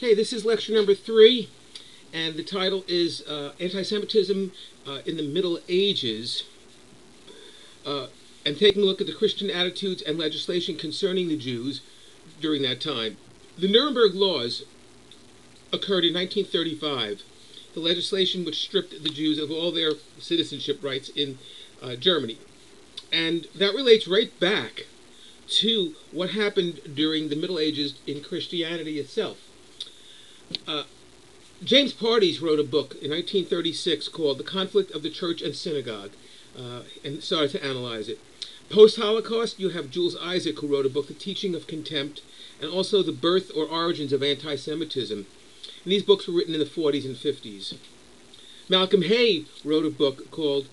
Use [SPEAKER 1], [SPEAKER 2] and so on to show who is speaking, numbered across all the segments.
[SPEAKER 1] Okay, this is lecture number 3, and the title is Anti-Semitism in the Middle Ages, and taking a look at the Christian attitudes and legislation concerning the Jews during that time. The Nuremberg Laws occurred in 1935, the legislation which stripped the Jews of all their citizenship rights in Germany. And that relates right back to what happened during the Middle Ages in Christianity itself. James Pardes wrote a book in 1936 called The Conflict of the Church and Synagogue, and started to analyze it. Post-Holocaust, you have Jules Isaac, who wrote a book, The Teaching of Contempt, and also The Birth or Origins of Anti-Semitism. And these books were written in the 40s and 50s. Malcolm Hay wrote a book called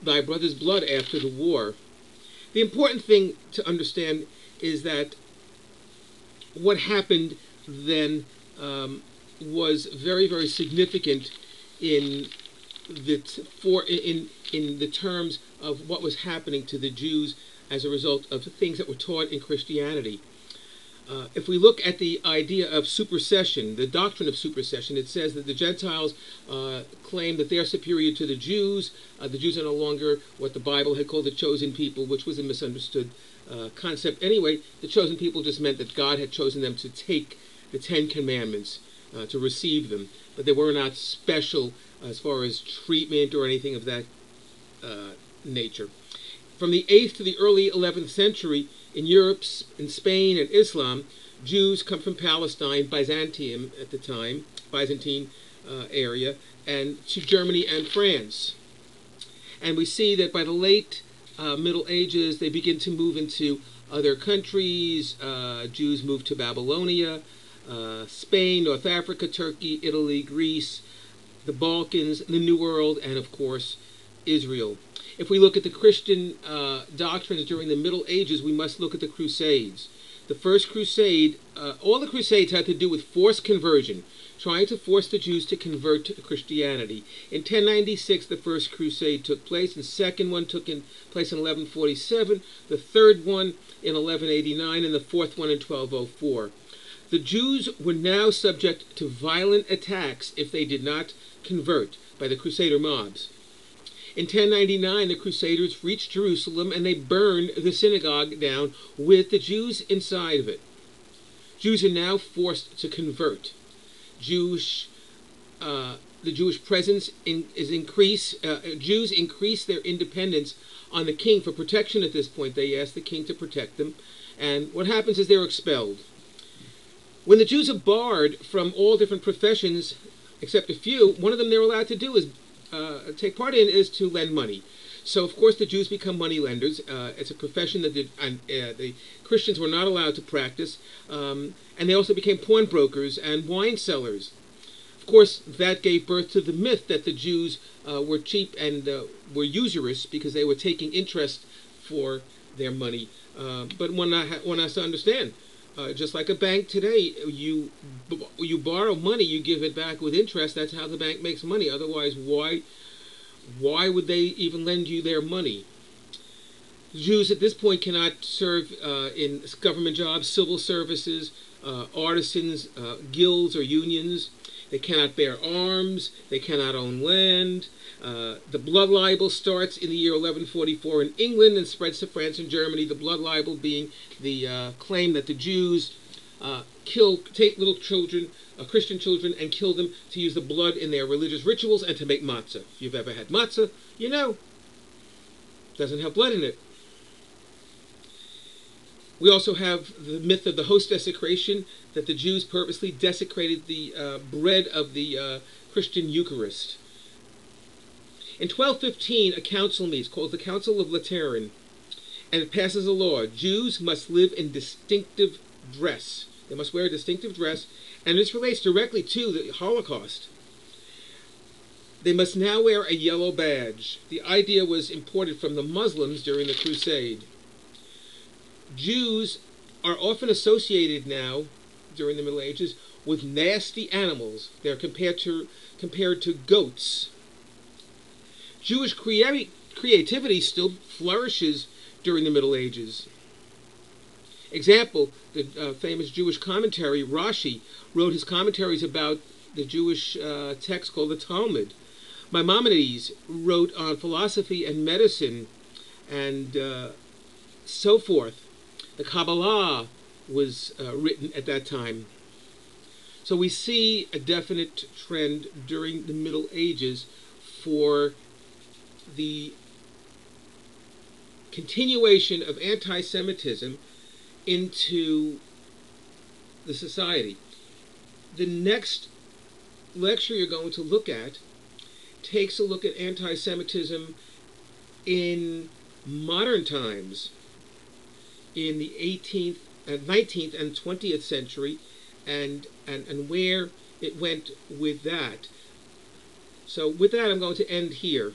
[SPEAKER 1] Thy Brother's Blood After the War. The important thing to understand is that what happened then was very, very significant in the terms of what was happening to the Jews as a result of the things that were taught in Christianity. If we look at the idea of supersession, the doctrine of supersession, it says that the Gentiles claim that they're superior to the Jews. The Jews are no longer what the Bible had called the chosen people, which was a misunderstood concept. Anyway, the chosen people just meant that God had chosen them to take the 10 Commandments, to receive them, but they were not special as far as treatment or anything of that nature. From the 8th to the early 11th century, in Europe, in Spain and Islam, Jews come from Palestine, Byzantium at the time, Byzantine area, and to Germany and France. And we see that by the late Middle Ages, they begin to move into other countries. Jews move to Babylonia, Spain, North Africa, Turkey, Italy, Greece, the Balkans, the New World, and of course, Israel. If we look at the Christian doctrines during the Middle Ages, we must look at the Crusades. The first crusade, all the Crusades had to do with forced conversion, trying to force the Jews to convert to Christianity. In 1096, the first crusade took place, and the second one took place in 1147, the third one in 1189, and the fourth one in 1204. The Jews were now subject to violent attacks if they did not convert by the Crusader mobs. In 1099, the Crusaders reached Jerusalem and they burned the synagogue down with the Jews inside of it. Jews are now forced to convert. The Jewish presence is increased. Jews increase their independence on the king for protection at this point. They ask the king to protect them. And what happens is they're expelled. When the Jews are barred from all different professions, except a few, one of them they're allowed to do is take part in is to lend money. So, of course, the Jews become money lenders. It's a profession that the Christians were not allowed to practice. And they also became pawnbrokers and wine sellers. Of course, that gave birth to the myth that the Jews were cheap and were usurious because they were taking interest for their money. But one has to understand, just like a bank today, you borrow money, you give it back with interest. That's how the bank makes money. Otherwise, why would they even lend you their money? Jews at this point cannot serve in government jobs, civil services, artisans, guilds or unions. They cannot bear arms. They cannot own land. The blood libel starts in the year 1144 in England and spreads to France and Germany, the blood libel being the claim that the Jews take little children, Christian children, and kill them to use the blood in their religious rituals and to make matzah. If you've ever had matzah, you know, it doesn't have blood in it. We also have the myth of the host desecration, that the Jews purposely desecrated the bread of the Christian Eucharist. In 1215, a council meets called the Council of Lateran, and it passes a law. Jews must live in distinctive dress. They must wear a distinctive dress, and this relates directly to the Holocaust. They must now wear a yellow badge. The idea was imported from the Muslims during the Crusade. Jews are often associated now, during the Middle Ages, with nasty animals. They're compared to goats. Jewish creativity still flourishes during the Middle Ages. Example, the famous Jewish commentary, Rashi, wrote his commentaries about the Jewish text called the Talmud. Maimonides wrote on philosophy and medicine and so forth. The Kabbalah was written at that time. So we see a definite trend during the Middle Ages for the continuation of anti-Semitism into the society. The next lecture you're going to look at takes a look at anti-Semitism in modern times, in the 18th, 19th and 20th century, and where it went with that. So with that, I'm going to end here.